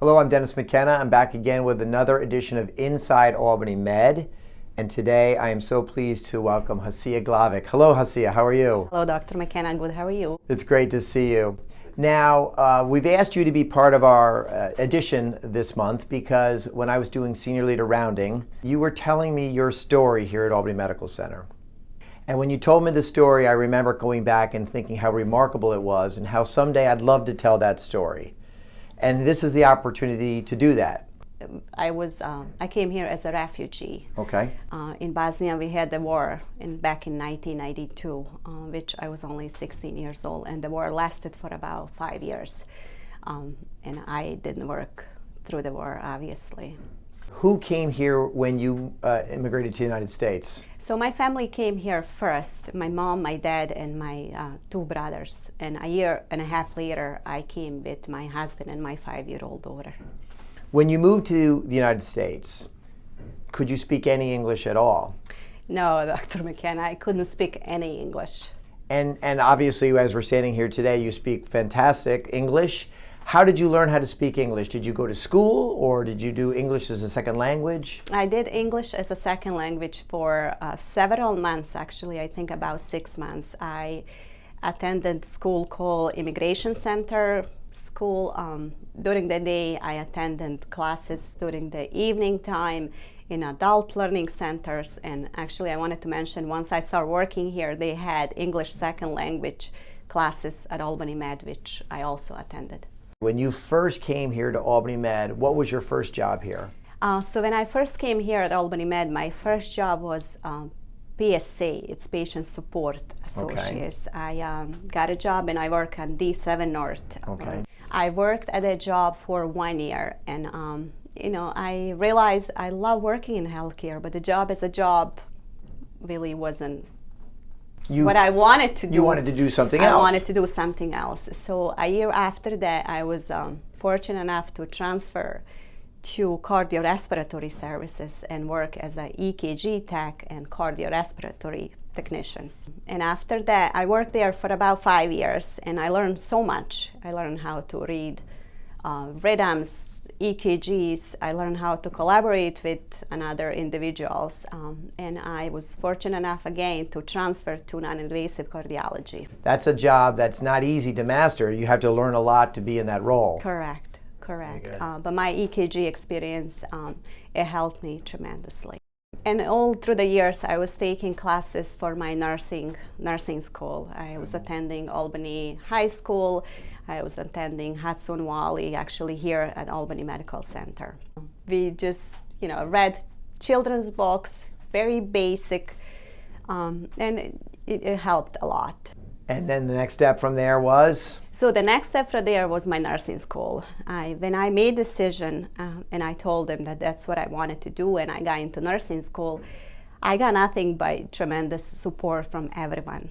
Hello, I'm Dennis McKenna. I'm back again with another edition of Inside Albany Med. And today I am so pleased to welcome Hasia Glavic. Hello, Hasia. How are you? Hello, Dr. McKenna. Good. How are you? It's great to see you. Now, we've asked you to be part of our edition this month because when I was doing senior leader rounding, you were telling me your story here at Albany Medical Center. And when you told me the story, I remember going back and thinking how remarkable it was and how someday I'd love to tell that story. And this is the opportunity to do that. I came here as a refugee. Okay. In Bosnia, we had the war back in 1992, which I was only 16 years old, and the war lasted for about 5 years. And I didn't work through the war, obviously. Who came here when you immigrated to the United States? So my family came here first, my mom, my dad, and my two brothers. And a year and a half later, I came with my husband and my 5-year-old daughter. When you moved to the United States, could you speak any English at all? No, Dr. McKenna, I couldn't speak any English. And obviously, as we're standing here today, you speak fantastic English. How did you learn how to speak English? Did you go to school or did you do English as a second language? I did English as a second language for several months, actually, I think about 6 months. I attended school called Immigration Center School. During the day, I attended classes during the evening time in adult learning centers. And actually, I wanted to mention, once I started working here, they had English second language classes at Albany Med, which I also attended. When you first came here to Albany Med, what was your first job here? So when I first came here at Albany Med, my first job was PSA, it's Patient Support Associates. Okay. I got a job and I work on D7 North. Okay. I worked at a job for 1 year, and I realized I love working in healthcare, but the job as a job really wasn't what I wanted to do. You wanted to do something else. I wanted to do something else. So a year after that, I was fortunate enough to transfer to cardiorespiratory services and work as an EKG tech and cardiorespiratory technician. And after that, I worked there for about 5 years, and I learned so much. I learned how to read rhythms, EKGs. I learned how to collaborate with other individuals, and I was fortunate enough again to transfer to non-invasive cardiology. That's a job that's not easy to master. You have to learn a lot to be in that role. Correct. But my EKG experience, it helped me tremendously. And all through the years, I was taking classes for my nursing school. I was attending Albany High School. I was attending Hudson Valley, actually here at Albany Medical Center. We just, read children's books, very basic, and it helped a lot. And then the next step from there was? So the next step from there was my nursing school. When I made a decision and I told them that that's what I wanted to do, and I got into nursing school, I got nothing but tremendous support from everyone.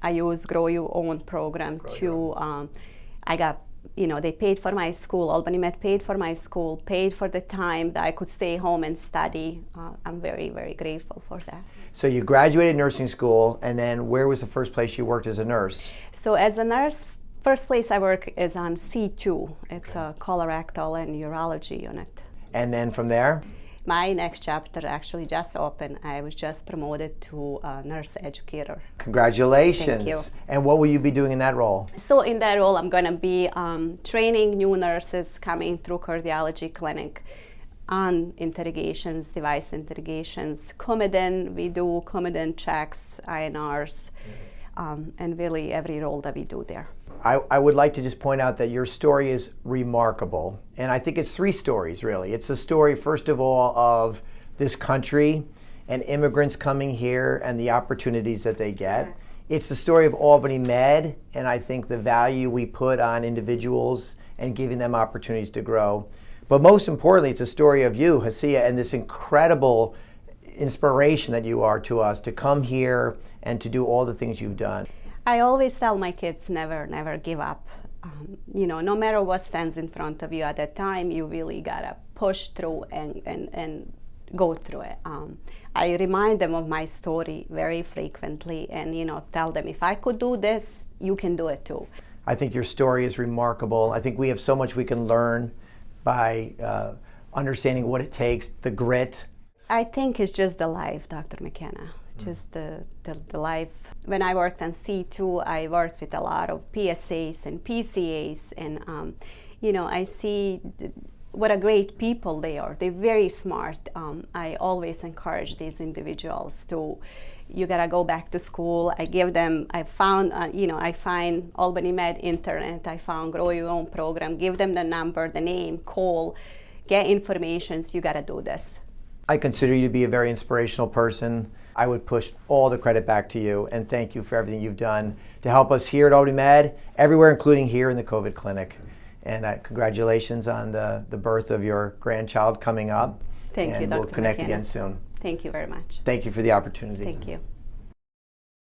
I used Grow Your Own program I got, they paid for my school. Albany Med paid for my school, paid for the time that I could stay home and study. I'm very, very grateful for that. So you graduated nursing school, and then where was the first place you worked as a nurse? So as a nurse, first place I work is on C2. It's a colorectal and urology unit. And then from there? My next chapter actually just opened. I was just promoted to nurse educator. Congratulations. Thank you. And what will you be doing in that role? So in that role, I'm going to be training new nurses coming through cardiology clinic on interrogations, device interrogations, Coumadin. We do Coumadin checks, INRs, and really every role that we do there. I would like to just point out that your story is remarkable. And I think it's 3 stories, really. It's the story, first of all, of this country and immigrants coming here and the opportunities that they get. Yeah. It's the story of Albany Med, and I think the value we put on individuals and giving them opportunities to grow. But most importantly, it's a story of you, Hasia, and this incredible inspiration that you are to us to come here and to do all the things you've done. I always tell my kids, never give up. No matter what stands in front of you at that time, you really gotta push through and go through it. I remind them of my story very frequently, and tell them, if I could do this, you can do it too. I think your story is remarkable. I think we have so much we can learn by understanding what it takes, the grit. I think it's just the life, Dr. McKenna, just the life. When I worked on C2, I worked with a lot of PSAs and PCAs, and I see what a great people they are. They're very smart. I always encourage these individuals to, you gotta go back to school. I find Albany Med Internet, I found Grow Your Own program, give them the number, the name, call, get information, so you gotta do this. I consider you to be a very inspirational person. I would push all the credit back to you, and thank you for everything you've done to help us here at Albany Med, everywhere, including here in the COVID clinic. And congratulations on the birth of your grandchild coming up. Thank you, Dr. And we'll connect McKenna. again soon. Thank you very much. Thank you for the opportunity. Thank you.